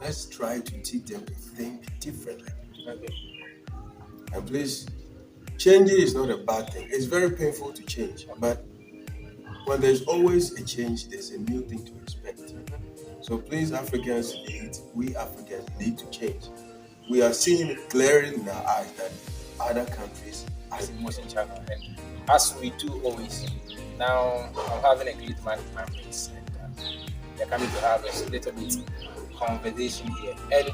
let's try to teach them to think differently. Okay. And please, changing is not a bad thing. It's very painful to change, but when there's always a change, there's a new thing to expect. So please, we Africans need to change. We are seeing it glaring in our eyes that other countries are It's doing. emotion channel, and as we do always. Now I'm having a great man with my mates, and we're coming to have a little bit conversation here. And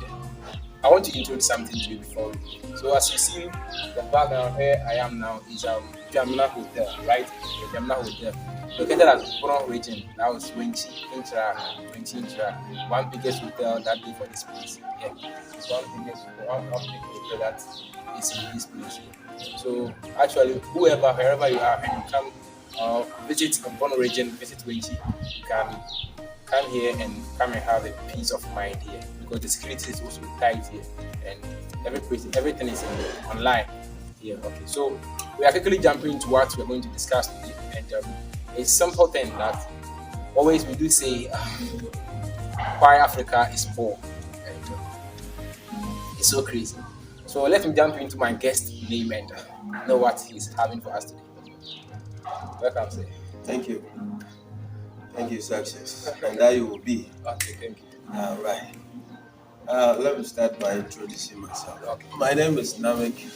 I want to introduce something to you before. So as you see, the background where I am now is Jamna Hotel, right? The Jamna Hotel. Located at Bron region, that was Winchi Intra, one biggest hotel that day for this place. Yeah, it's one big hotel that is in this place here. So actually, wherever you are, and you come visit Bron region, visit Winchi, you can come here and come and have a peace of mind here because the security is also tight here and everything is online here. Okay, so we are quickly jumping into what we're going to discuss today, and it's simple thing that always we do say why Africa is poor, and it's so crazy. So let me jump into my guest name and know what he's having for us today. Welcome, sir. Thank you. Thank you, success. And that you will be. Okay, thank you. All right. Let me start by introducing myself. Okay. My name is Namek.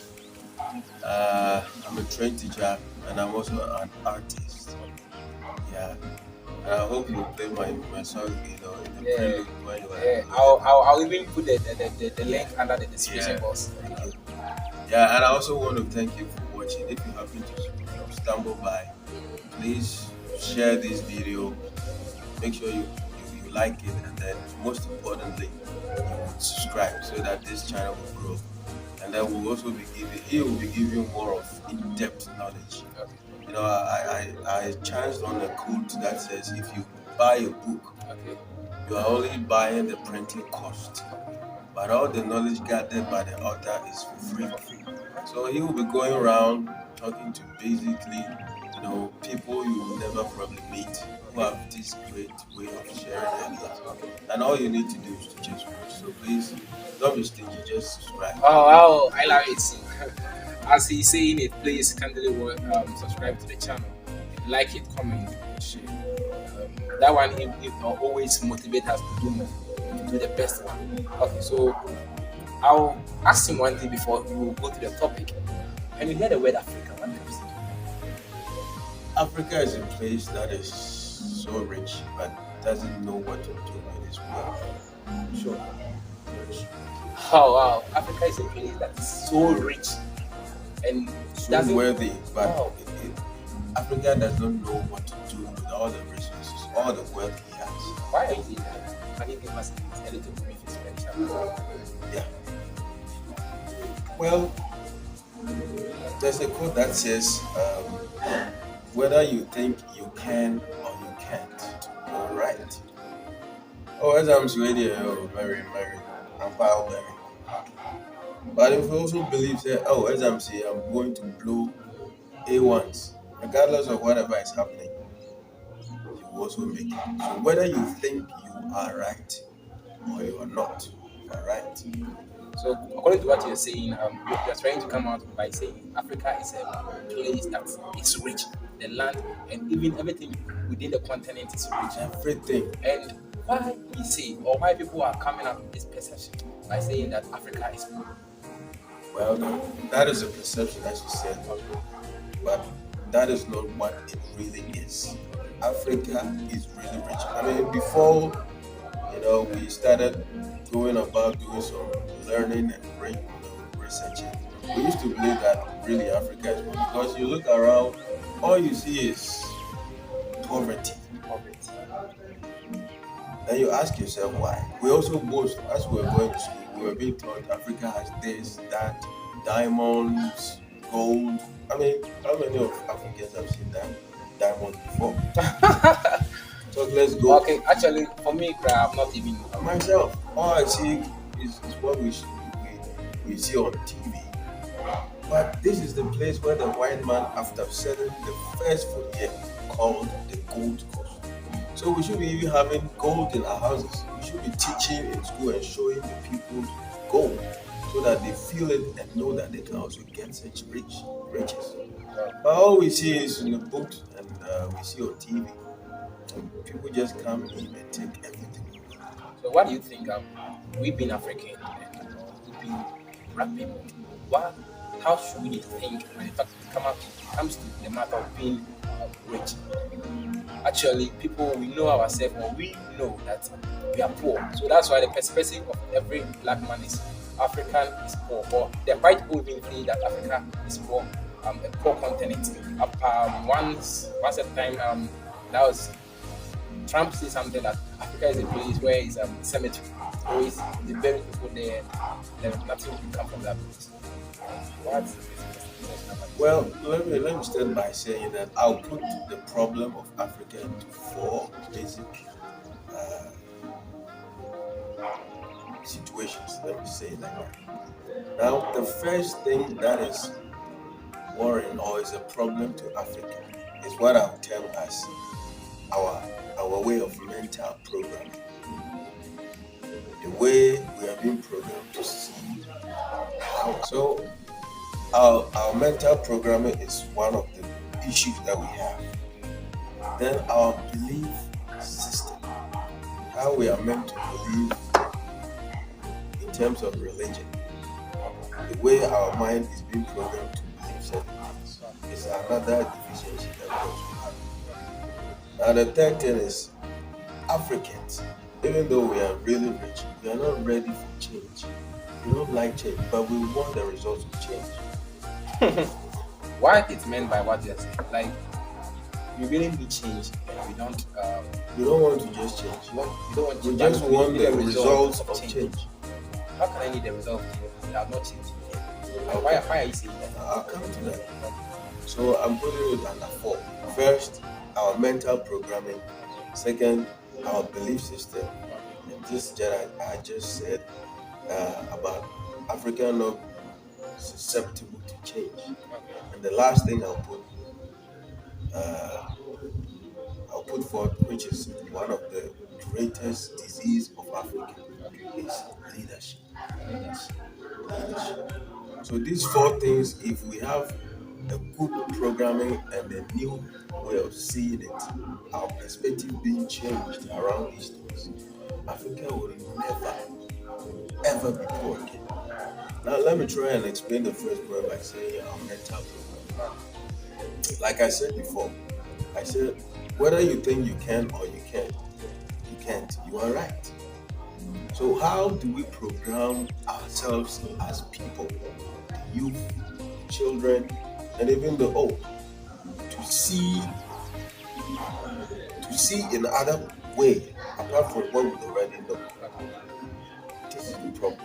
I'm a trained teacher and I'm also an artist. Yeah. And I hope you play my song, in the Yeah, prelude when you yeah. are. I'll even put the link under the description Yeah. box. Thank you. Yeah, and I also want to thank you for watching. If you happen to stumble by, please share this video. Make sure you like it, and then most importantly, you would subscribe so that this channel will grow. And then he will be giving more of in-depth knowledge. Okay. I chanced on a quote that says if you buy a book, Okay. you are only buying the printing cost, but all the knowledge gathered by the author is for free. So he will be going around talking to basically, people you will never probably meet who have this great way of sharing ideas. And all you need to do is to just watch. So please don't be stingy, just subscribe. Oh, I love it. As he's saying it, please kindly subscribe to the channel, like it, comment, share. That one it always motivate us to do more, to do the best one. Okay, so I'll ask him one thing before we will go to the topic. When you hear the word Africa, what comes to Africa is a place that is so rich but doesn't know what to do with its wealth. you? Sure. Oh wow, Africa is a place that is so rich and So doesn't. worthy, but Wow. Africa does not know what to do with all the resources, all the wealth he has. Why are you doing that? Can you give us a little brief explanation? Yeah. Well, there's a quote that says, whether you think you can or you can't, you're right. Oh, as I'm Swedish, Mary, I'm Paul Mary. But if you also believe that, as I'm saying, I'm going to blow A1s, regardless of whatever is happening, you will also make it. So whether you think you are right or you are not, you are right. So, according to what you're saying, you're trying to come out by saying Africa is a place that is rich, the land and even everything within the continent is rich. Everything. And why we say, or why people are coming up with this perception by saying that Africa is poor? Well, that is a perception, as you said, but that is not what it really is. Africa is really rich. I mean, before we started going about doing some learning and researching, we used to believe that really Africa is rich because you look around, all you see is poverty. Then you ask yourself why. We also boast, as we were going to school, we were being taught Africa has this, that, diamonds, gold. I mean, how many of Africans have seen that diamond before? So let's go. Okay, actually, for me, I'm not even. Myself, all I see is what we see on TV. But this is the place where the white man, after selling the first food here, called the Gold Coast. So we should be even having gold in our houses. We should be teaching in school and showing the people goal so that they feel it and know that they can also get such riches. But all we see is in the books and we see on TV. And people just come in and take everything. So what do you think? We being African and we being black people, what? How should we think when comes to the matter of being rich? Actually, people we know ourselves or we know that we are poor. So that's why the perspective of every black man is African is poor, or the white people even think that Africa is poor, a poor continent. Once at a time, that was Trump said something that Africa is a place where it's a cemetery. Always the bury people there, then nothing will come from that place. What's the Well, let me start by saying that I'll put the problem of Africa into four basic uh, situations. Let me say it like that. Now, the first thing that is worrying or is a problem to Africa is what I'll term as our our way of mental programming, the way we are being programmed to see how. So, our mental programming is one of the issues that we have. Then our belief system, how we are meant to believe in terms of religion, the way our mind is being programmed to believe certain things is another deficiency that we also have. Now the third thing is Africans, even though we are really rich, we are not ready for change. We don't like change, but we want the results of change. what it's meant by what you're saying? Like we really need change, and we don't. We don't want to just change. We don't want We change. just but we want need the results of change. change. How can I need the result of change without not changing? Why are you saying that? I'll come to that. So I'm putting it under four. First, our mental programming. Second, our belief system. And this that I just said about Africa not susceptible to change. And the last thing uh, I'll put forth, which is one of the greatest disease of Africa, is leadership. Leadership. So these four things, if we have a good programming and a new way of seeing it, our perspective being changed around these things, Africa will never ever be poor again. Now let me try and explain the first point by saying our mental programming. Like I said before, I said whether you think you can or you can't, you can't. You are right. So how do we program ourselves as people, the youth, children, and even the old, to see in other way apart from what we already know? This is the problem,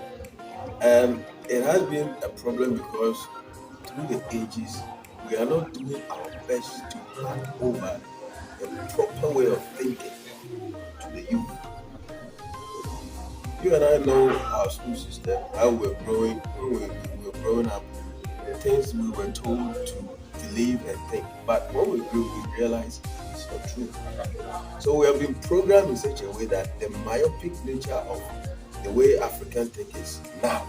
and it has been a problem because through the ages we are not doing our best to hand over a proper way of thinking to the youth. You and I know our school system, how we're growing, when we were growing up, the things we were told to believe and think. But when we grew, we realized it's not true. So we have been programmed in such a way that the myopic nature of the way Africans think is now.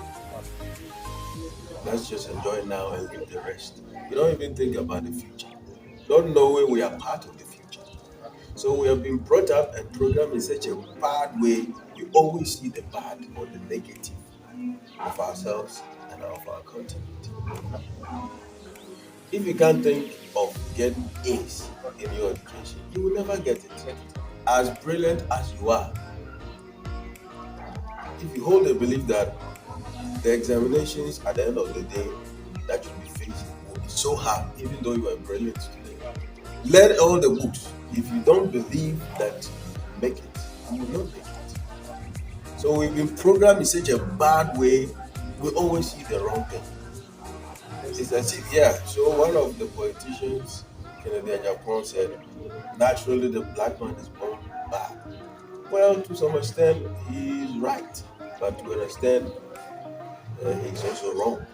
Let's just enjoy now and leave the rest. We don't even think about the future. Not knowing we are part of the future. So we have been brought up and programmed in such a bad way. We always see the bad or the negative of ourselves and of our continent. If you can't think of getting A's in your education, you will never get it. As brilliant as you are, if you hold the belief that the examinations at the end of the day that you'll be facing will be so hard, even though you are a brilliant student, learn all the books. If you don't believe that you make it, you will not make it. So we've been programmed in such a bad way, we always see the wrong thing. It's as if, yeah. So one of the politicians, Kennedy Agyapong, said, naturally the black man is born bad. Well, to some extent, he's right. But to an extent, he's also wrong.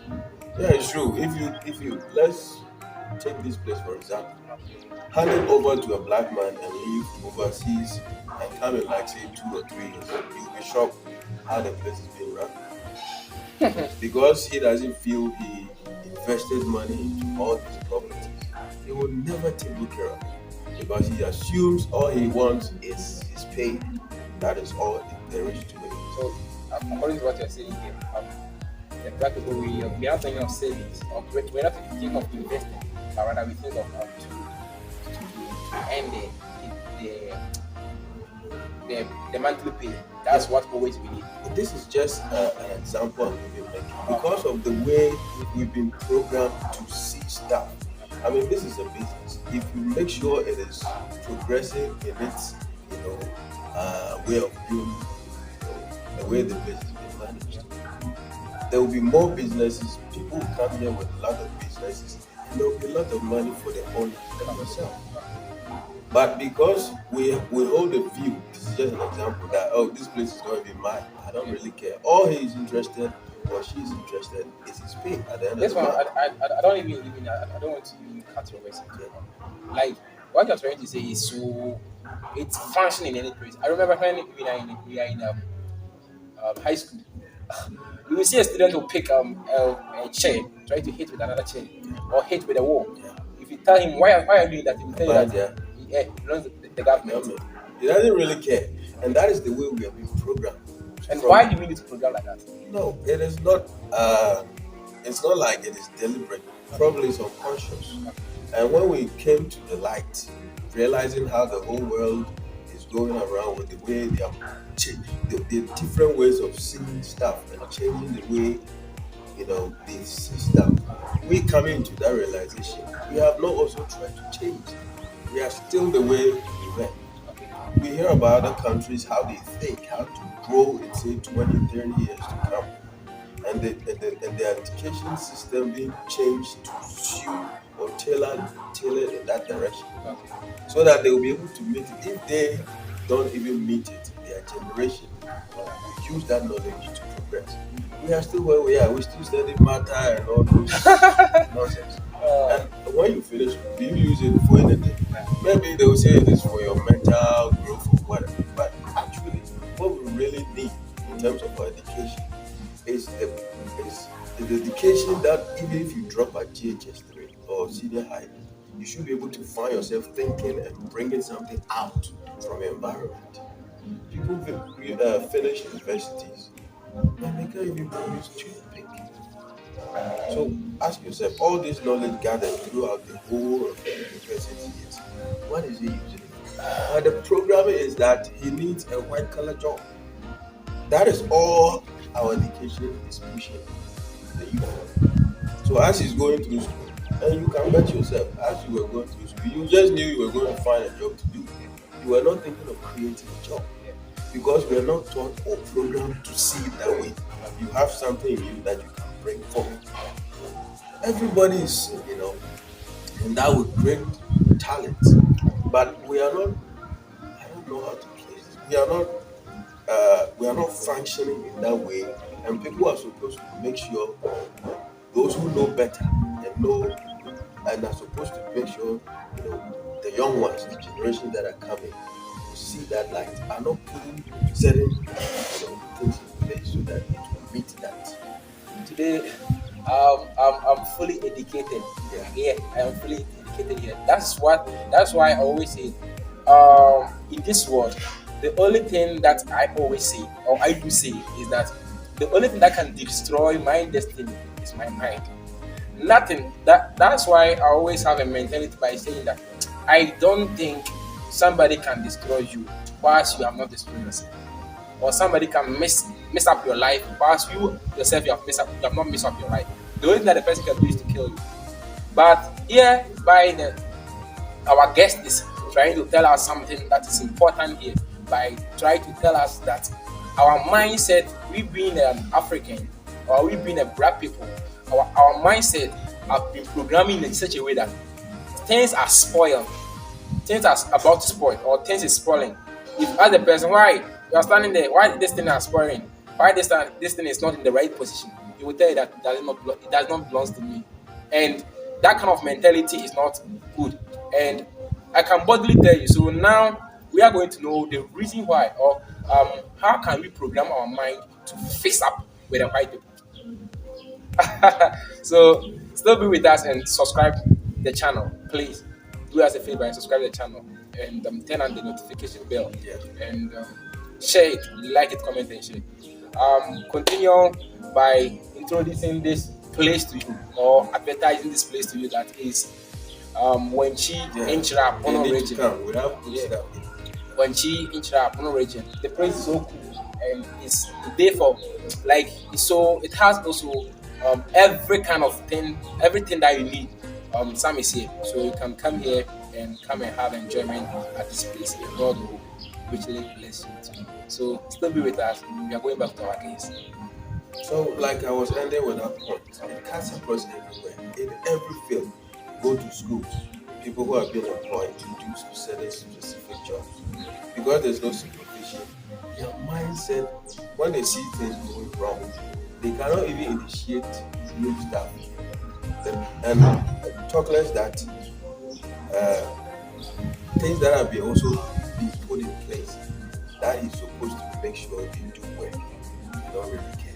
Yeah, it's true. If you let's Take this place for example. Okay. Hand it over to a black man and leave overseas and come in like say 2 or 3 years. You'll be shocked how the place is being run. Because he doesn't feel he invested money into all these properties, he will never take good care of it. Because he assumes all he wants is his pay. That is all there is to it. So, according to what you're saying here, the black people, we are thinking of savings. We're not thinking of investing, but rather we think of to earn the monthly pay. That's what always we need. This is just an example I'm giving making because of the way we've been programmed to see stuff. I mean, this is a business. If you make sure it is progressive in its, way of doing, the way the business is managed, there will be more businesses. People will come here with a lot of businesses, and there will be a lot of money for the owners themselves. But because we hold a view, this is just an example that this place is going to be mine. I don't really care. All he is interested or she is interested is his pay at the end This of the one, month. I don't even I don't want to even cut your words into it. Like what you're trying to say is so it's functioning in any place. I remember when we are in high school. You will see a student who pick a chair, try to hit with another chair, or hit with a wall. Yeah. If you tell him why are you doing that, he will tell you But, that he belongs to the I government. mean, he doesn't really care, and that is the way we are being programmed. And From- why do we need to program like that? No, it is not. It's not like it is deliberate. Probably it's unconscious. And when we came to the light, realizing how the whole world is going around with the way they are the different ways of seeing stuff and changing the way they see stuff, we coming into that realization. We have not also tried to change. We are still the way we were. We hear about other countries, how they think, how to grow in say 20, 30 years to come. And the education system being changed to suit or tailored in that direction. Okay. So that they will be able to meet it. If they don't even meet it, their generation will use that knowledge to progress. We are still where we are. We still study matter and all those nonsense. And when you finish, do you use it for anything? Maybe they will say it is for your mental growth or whatever. But actually, what we really need in terms of our education is the dedication that even if you drop at GHS 3 or senior high, you should be able to find yourself thinking and bringing something out from your environment. People finish universities and they can't even produce toothpick. So ask yourself, all this knowledge gathered throughout the whole of the university years, what is he using? And the problem is that he needs a white collar job. That is all our education is pushing the youth. So as he's going through school, and you can bet yourself, as you were going through school, you just knew you were going to find a job to do. You were not thinking of creating a job because we are not taught or programmed to see it that way. You have something in you that you can bring forward. Everybody is, and that would bring talent. But we are not. I don't know how to place this. We are not functioning in that way, and people are supposed to make sure those who know better and are supposed to make sure the young ones, the generation that are coming, to see that light, are not putting certain things in place so that it will meet that. Today, I'm fully educated. Yeah, I am fully educated here. That's why I always say, in this world, the only thing that I always say, or I do say, is that the only thing that can destroy my destiny is my mind. Nothing. That's why I always have a mentality by saying that I don't think somebody can destroy you whilst you have not destroyed yourself, or somebody can mess up your life whilst you yourself you have not messed up your life. The only thing that the person can do is to kill you. But here, our guest is trying to tell us something that is important here by trying to tell us that our mindset, we being an African or we being a black people, our mindset have been programming in such a way that things are spoiled, things are about to spoil, or things is spoiling. If you ask the person why you are standing there, why this thing is spoiling, why this thing is not in the right position, he will tell you that it does not belong to me. And That kind of mentality is not good. And I can boldly tell you. So now we are going to know the reason why, or how can we program our mind to face up with the white people. So still be with us and subscribe the channel, please. Do us a favor and subscribe the channel and turn on the notification bell Yeah. and share it, like it, comment and share. Continue by introducing this place to you or advertising this place to you, that is when she Yeah. Inchra They Pono need to region. come. We have good Yeah. stuff. When she Inchra Pono region. The place is so cool and it's there for like so it has also every kind of thing, everything that you need. Sam is here. So you can come here and come and have enjoyment at this place. And God will richly bless you too. So still be with us. We are going back to our case. So, like I was ending with that point, it cuts across everywhere, in every field. Go to schools, people who have been employed to do certain specific jobs. Because there's no supervision, their mindset, when they see things going wrong, they cannot even initiate new stuff. And talk less that uh, things that have been also been put in place that is supposed to make sure they do well. They don't really care.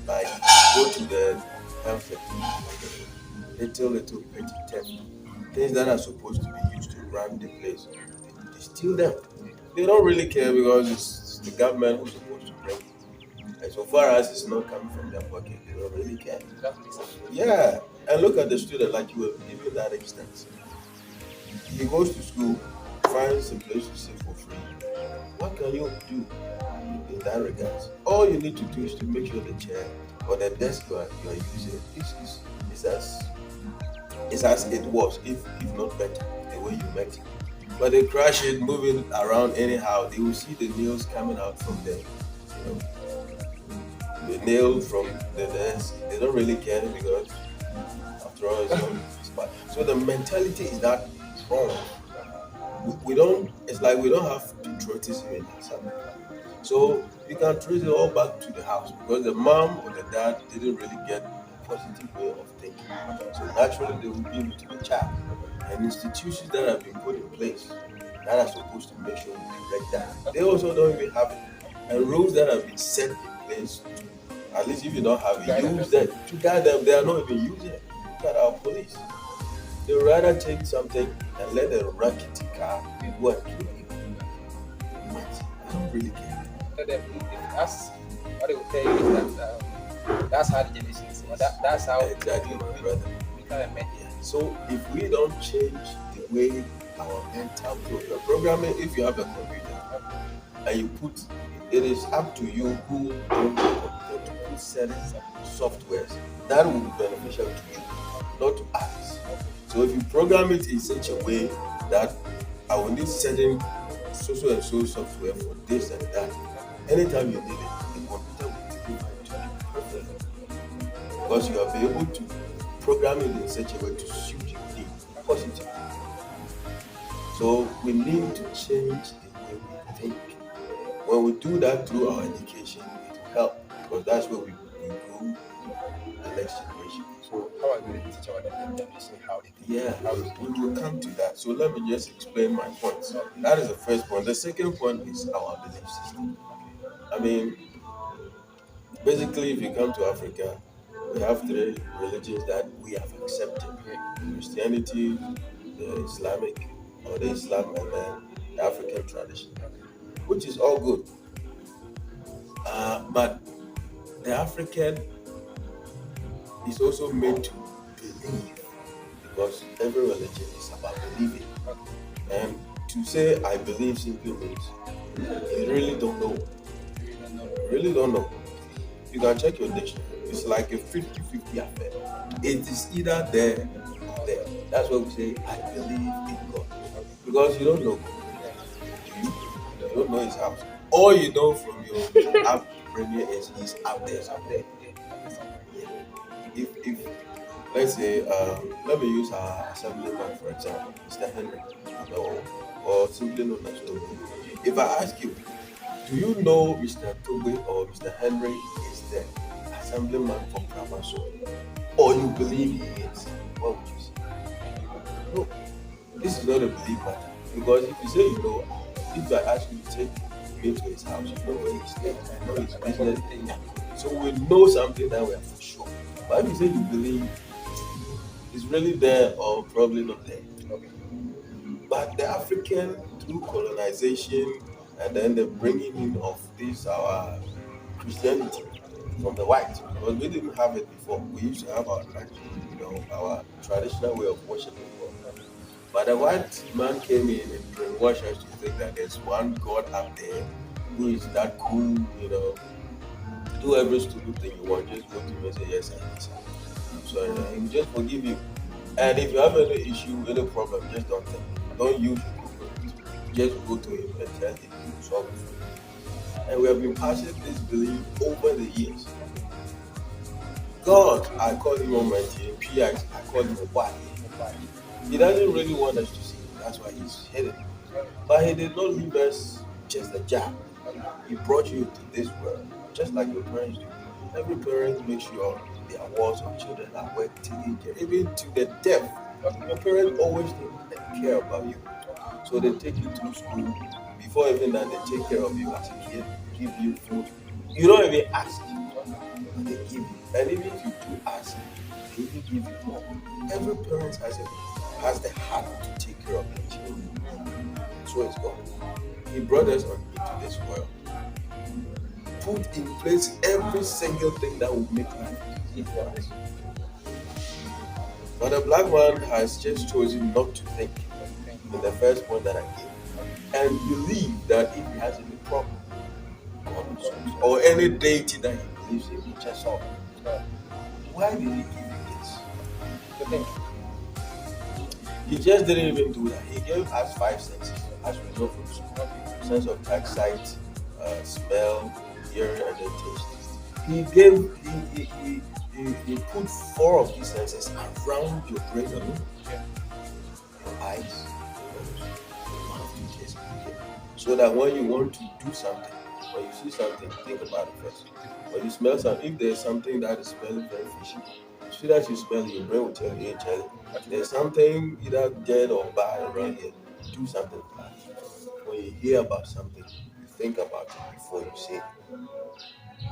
Like go to the health sector, little petty theft, things that are supposed to be used to run the place, they steal them. They don't really care because it's the government who's supposed to bring it. And so far as it's not coming from their pocket, they don't really care. Yeah, and look at the student like you were giving that instance. He goes to school, finds a place to sit for free. What can you do in that regard? All you need to do is to make sure the chair or the desk you are using is as it was, if not better, the way you met it. But they crash it, moving around anyhow. They will see the nails coming out from the nail from the desk. They don't really care because after all, it's not smart. So the mentality is that wrong. We don't. It's like we don't have patriotism in us. So you can trace it all back to the house because the mom or the dad didn't really get a positive way of thinking. So naturally they will give it to the child. And institutions that have been put in place that are supposed to make sure we correct that, they also don't even have it. And rules that have been set in place to, at least if you don't have it, use them to guide them. They are not even using it. Look at our police. They would rather take something and let a rackety car go and kill people. But I don't really care. That's what they will tell you is that that's how the generation is. That's how Exactly, my brother. we kind of met. Yeah. So if we don't change the way our mental programming, if you have a computer and you put, it is up to you who own the computer to put certain softwares that will be beneficial to you, not to others. So if you program it in such a way that I will need certain so and so software for this and that, anytime you need it, the computer will deliver it to you perfectly. Because you have been able to program it in such a way to suit your needs positively. So we need to change the way we think. When we do that through our education, it will help because that's where we grow the next generation. So how are we going to teach our generation how they think? Yeah, we will come to that. So let me just explain my points. That is the first point. The second point is our belief system. I mean, basically, if you come to Africa, we have three religions that we have accepted: Christianity, the Islamic, or the Islam, and then the African tradition, which is all good. But the African is also made to believe because every religion is about believing. And to say I believe simply means you really don't know. You really don't know. You can check your dictionary. It's like a 50-50 affair. It is either there or there. That's why we say I believe in God. Because you don't know God. You don't know his house. All you know from your app premier is he's up there somewhere. Yeah. If let's say let me use our assemblyman for example, Mr. Henry, or simply known as Toby. If I ask you, do you know Mr. Toby or Mr. Henry is the assemblyman for Pramaso? or you believe he is, what would you say? No, this is not a belief matter. Because if you say you know, if I ask you to take me to his house, you know where he's staying, I know his business. So we know something that we are for sure. But if you say you believe, it's really there or probably not there. Okay. But the African, through colonization and then the bringing in of this our Christianity from the white, because we didn't have it before. We used to have our our traditional way of worshiping God. But the white man came in and brainwashed us to think that there's one God up there who is that cool, do every stupid thing you want. Just go to him and say yes and yes. I'm sorry, he will just forgive you. And if you have any issue, any problem, just don't think. Don't use your people. Just go to him and tell him to solve it for you. And we have been passing this belief over the years. God, I call him Almighty, and PX, I call him Why. He doesn't really want us to see. That's why he's hidden. But he did not leave us just a job. He brought you to this world, just like your parents do. Every parent makes sure their wards of children are well taken care, even to the death. Your parents always take care about you. So they take you through school. Before even that, they take care of you as a kid, give you food. You don't even ask, but they give you. And even if you do ask, they even give you more. Every parent has the heart to take care of their children. So it's God. He brought us into this world, put in place every single thing that will make life easy for us. But the black man has just chosen not to think in the first point that I gave, and believe that if he has any problem, God will solve it. Or any deity that he believes in, he just solve it. Why did he give you this? To think. He just didn't even do that. He gave us 5 senses, as we know from school. Sense of touch, sight, smell, hearing, and then taste. He put 4 of these senses around your brain alone. Your eyes, your mouth, your taste, your ear. So that when you want to do something, when you see something, think about it first. When you smell something, if there's something that is smelling very fishy, as soon as you smell it, your brain will tell you, hey, Charlie, there's something either dead or bad around here. Do something about it. When you hear about something, you think about it before you say it.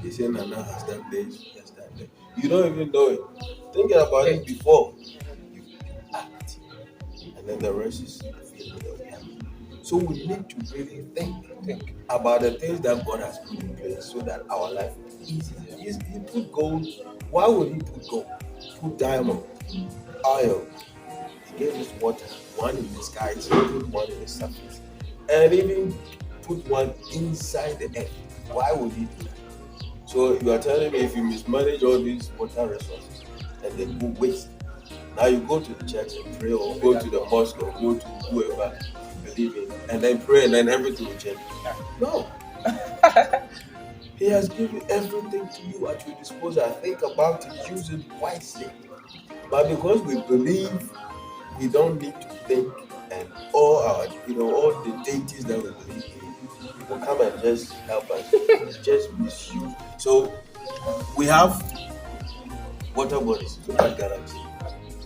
They say Nana has done this, he has done that. You don't even know it. Thinking about it before you act. And then the rest is the feeling that we have. So we need to really think about the things that God has put in place so that our life is easy. He put gold. Why would he put gold? Put diamond, oil. He gave us water, one in the skies, put one in the surface, and even put one inside the earth. Why would he do that? So you are telling me if you mismanage all these water resources and they go waste, now you go to the church and pray, or go to the mosque, or go to whoever you believe in, and then pray, and then everything will change. No. He has given everything to you at your disposal. Think about it, use it wisely. But because we believe, we don't need to think, and all the deities that we believe in will come and just help us, just misuse. So we have water bodies, like galaxy.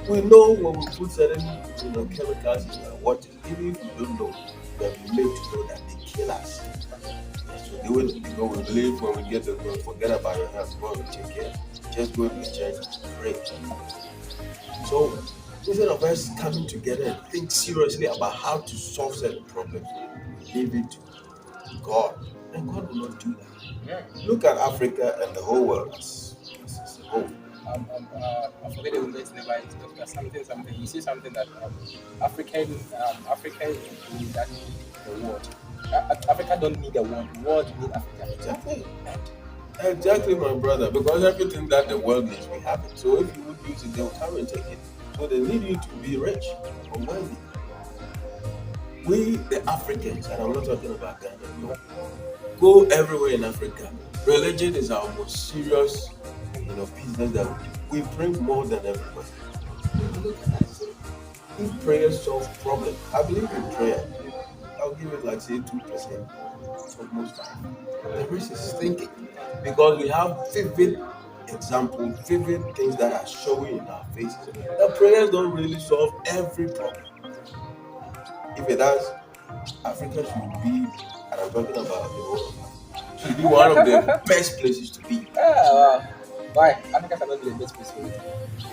We know when we put certain chemicals in our water, even if we don't know, we have been made to know that they kill us. So they will, we believe when we get the God, forget about your health, God will take care. Just go to the church, pray. So instead of us coming together and think seriously about how to solve certain problems, leave it to God. And God will not do that. Yeah. Look at Africa and the whole world as a whole. I forget the words never is, but something. You see something that African is that the world. Africa don't need the world. The world need Africa. Exactly. Exactly, my brother. Because everything that the world needs, we have it. So if you would use it, they'll come and take it. So they need you to be rich or wealthy. We, the Africans, and I'm not talking about Ghana, no, go everywhere in Africa. Religion is our most serious, business that we do. We pray more than everybody. Look at that. If prayer solves problems, I believe in prayer. I'll give it like say 2% for most time. The rest is thinking, because we have vivid example, vivid things that are showing in our faces. The prayers don't really solve every problem. If it does, Africa should be, and I'm talking about the whole of Africa, should be one of the best places to be. Why? Africa cannot be the best place for it.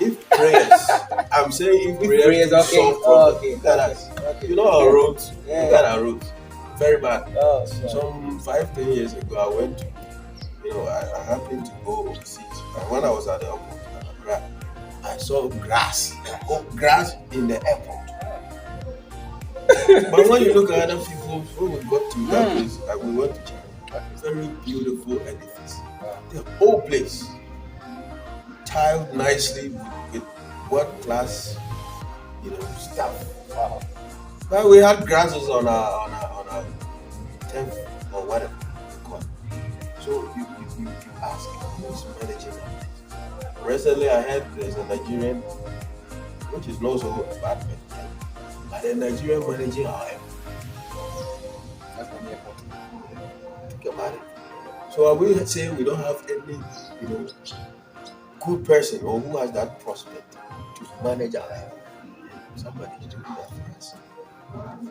If prayers, I'm saying if prayers prayers, do okay. solve Oh, problems, okay. look at Okay. us. Okay. You know our roads, Yeah. look at our roads, very bad. Oh, sorry. Some 5-10 years ago, I went to, I happened to go overseas, and when I was at the airport, in Accra, I saw grass, grass in the airport. But when you look at other people, when we got to that place, like we went to China, very beautiful edifice. The whole place tiled nicely with world class, stuff. Wow. But we had grasses on our tent or whatever they call it. So you ask who's managing all this. Recently I heard there's a Nigerian, which is not so bad, but a Nigerian managing our airport. That's the airport. Think about it. So are we saying we don't have any, good person or who has that prospect to manage our airport? Somebody's doing that for us.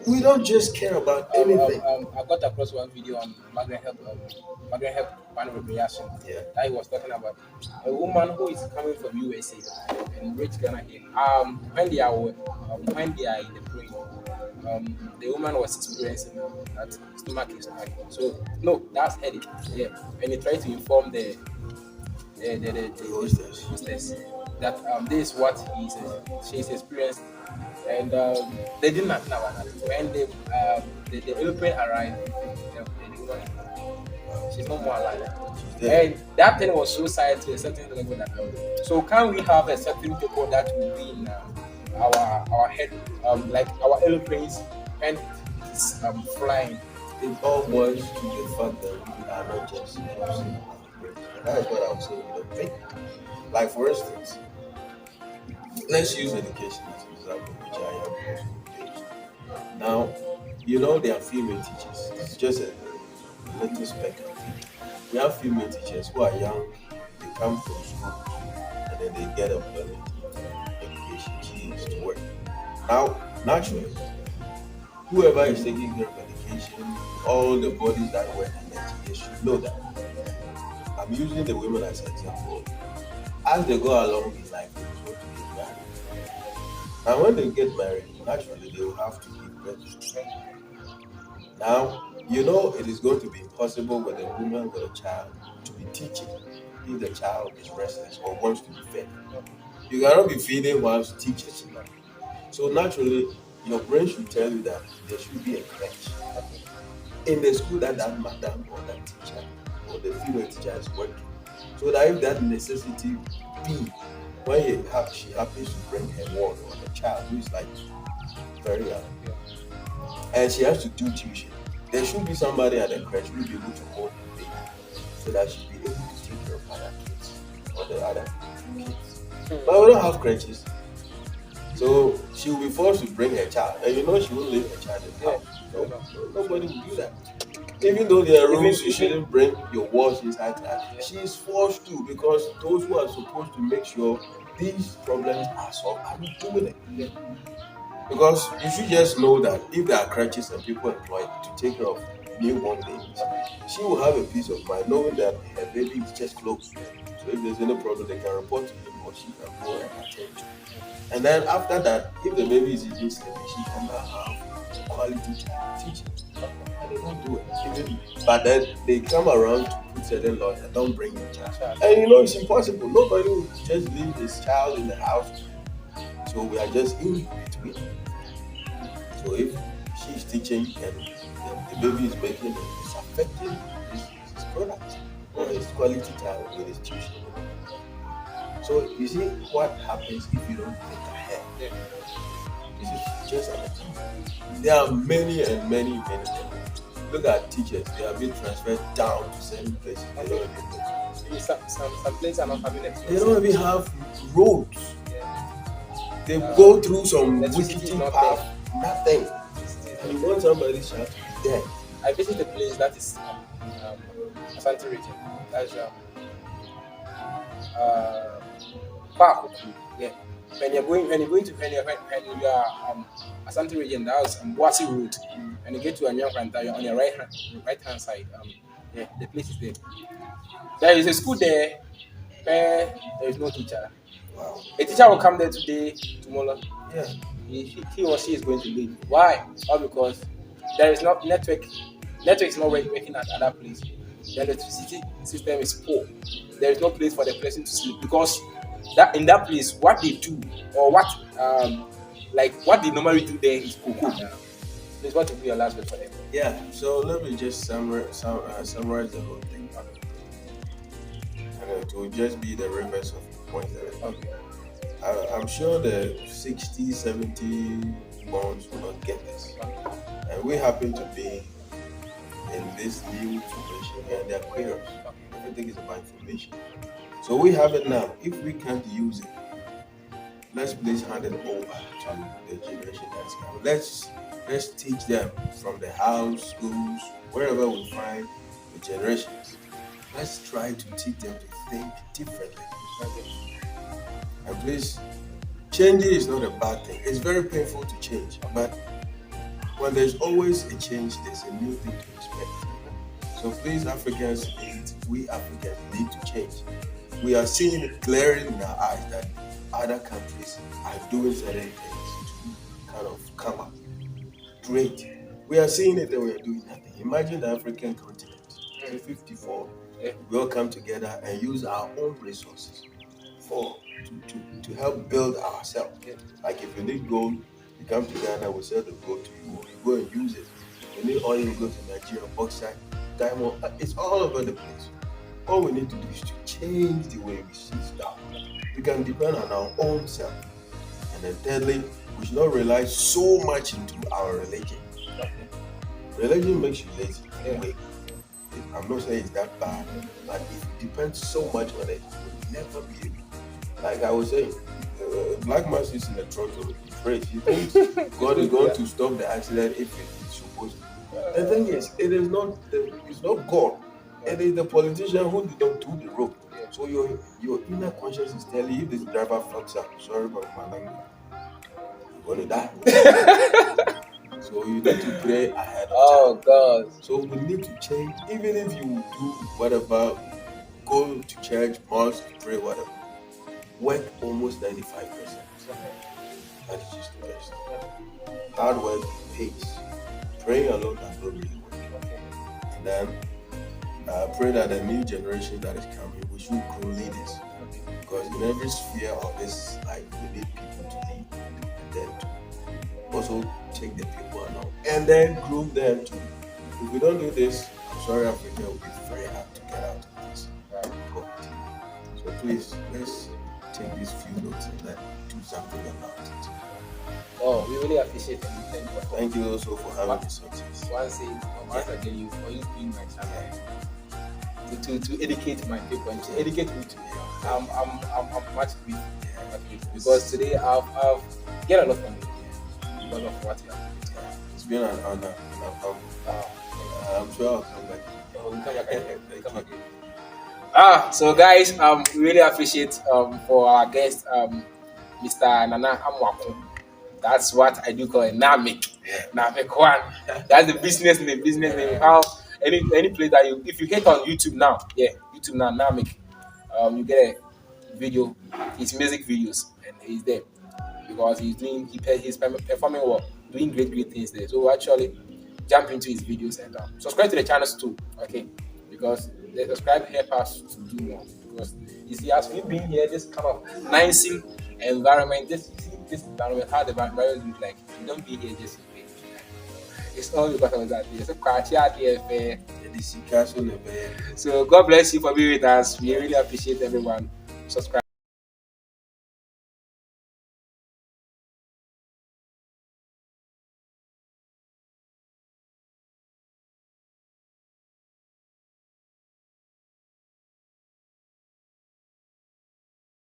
We don't just care about anything. I got across one video on Margaret Help one reaction. Yeah. That he was talking about a woman who is coming from USA and rich Ghana here. When they are in the plane, the woman was experiencing that stomach is high. So no, that's headache. Yeah, and he tried to inform the hostess that this is what she's experienced. And they did nothing about that. When the airplane arrived, the woman, she's no more alive. And that thing was so sad to a certain level that. So can we have a certain people that will be in our head, like our airplanes, and it's flying? It all boils to the fact that we are not just using our brains. That is what I'm saying. Think. Like for instance, let's use education as an example, which I am also engaged. Now, there are female teachers. It's just a little speck of it. We have female teachers who are young, they come from school, and then they get employment in education, GEs to work. Now, naturally, whoever is taking care of education, all the bodies that work in education should know that. I'm using the women as an example. As they go along in life, they will go to get married. And when they get married, naturally they will have to give birth. Now, it is going to be impossible with a woman with a child to be teaching if the child is restless or wants to be fed. You cannot be feeding whilst teaching. So naturally, your brain should tell you that there should be a crèche in the school that madam or that teacher or the female teacher is working. So that if that necessity be when she happens to bring her ward or the child who is like very young, and she has to do tuition, there should be somebody at the crèche who will be able to hold the baby so that she'll be able to take care of other kids or the other kids. But we don't have crèches. So she will be forced to bring her child. And she won't leave her child in the house. No, nobody will do that. Even though there are rules, you shouldn't bring your walls inside class. She is forced to, because those who are supposed to make sure these problems are solved are not doing it. Because you should just know that if there are crutches and people employed to take care of newborn babies, she will have a peace of mind knowing that her baby is just close. So if there's any problem, they can report to him or she can go and attend to. And then after that, if the baby is eating sleeping, she can now have quality child teaching. And they don't do it. But then they come around to put certain laws that don't bring the child. And it's impossible. Nobody will just leave his child in the house. So we are just in between. So if she's teaching and the baby is making it, it's affecting his product or his quality time with his tuition. So you see what happens if you don't think ahead. This is just an example. There are many and many people. Look at teachers, they are being transferred down to certain places. They don't even some places are not having it. They don't even have roads. They go through some wickety path, nothing. And you want somebody's child to be there. I visited a place that is Asante region. That's Park. Yeah. When you are Asante region, that's Boasi Road, and you get to Anyankwanta, you're on your right hand side. Yeah, the place is there. There is a school there where there is no teacher. Wow. A teacher will come there today, tomorrow. Yeah. He or she is going to leave. Why? All because there is not network. Network is not working at that place. The electricity system is poor. There is no place for the person to sleep because that in that place, what they do or what like what they normally do there is cocoa. This what will be your last word for them. Yeah. So let me just summarize the whole thing. And it will just be the reverse of the point that Okay. I'm sure the 60, 70 bonds will not get this. And we happen to be in this new information and they're queers. Everything is about information. So we have it now. If we can't use it, let's please hand it over to the generation that's coming. Let's teach them from the house, schools, wherever we find the generations. Let's try to teach them to think differently. And please, changing is not a bad thing. It's very painful to change, but when there's always a change, there's a new thing to expect. So please, we Africans need to change. We are seeing it glaring in our eyes that other countries are doing certain things to kind of come up. Great. We are seeing it and we are doing nothing. Imagine the African continent. In 54, we all come together and use our own resources to help build ourselves. Like if you need gold, you come to Ghana, we sell the gold to you. You go and use it. You need oil, you go to Nigeria, bauxite, diamond. It's all over the place. All we need to do is to change the way we see stuff. We can depend on our own self. And then thirdly, we should not rely so much into our religion. Religion makes you lazy. Anyway, I'm not saying it's that bad, but if you depend so much on it, you will never be able. Like I was saying, black man sits in the throttle, he prays. He thinks God is going to stop the accident if it is supposed to. The thing is, it's not God. It is the politician who did not do the road. So your inner conscience is telling you if this driver fucks up, sorry about my language, you're going to die. So you need to pray ahead of time. Oh God. So we need to change. Even if you do whatever, go to church, mosque, pray, whatever, work almost 95%. That is just the best. Hard work pays. Praying alone does not really work. And then pray that the new generation that is coming, we should grow leaders. Because in every sphere of this life, we need people to lead. And then to also take the people along. And then groom them too. If we don't do this, I'm sorry, Africa will be very hard to get out of this poverty. So please, let's take these few notes and then do something about it. Oh, we really appreciate it. Thank you also for having me success. Once again, you for doing my channel to educate my people and to educate me too. I'm much grateful because today I've get a lot from you because of what you have done. It's been an honor. I'm sure I'll come back. We'll come again. So guys, we really appreciate for our guest, Mr. Nana Amoako. That's what I do call a Namik. Namik one. That's the business name. How any place that if you hit on YouTube now, YouTube now, Namik, you get a video, his music videos, and he's there because he's performing well, doing great things there. So actually jump into his videos and subscribe to the channels too, okay? Because the subscribe help us to do more. Because you see, as we've been here, this kind of nice environment, this environment, how the environment look like, you don't be here just to play. It's all because of that. There's a party out here. So God bless you for being with us. We really appreciate everyone. Subscribe.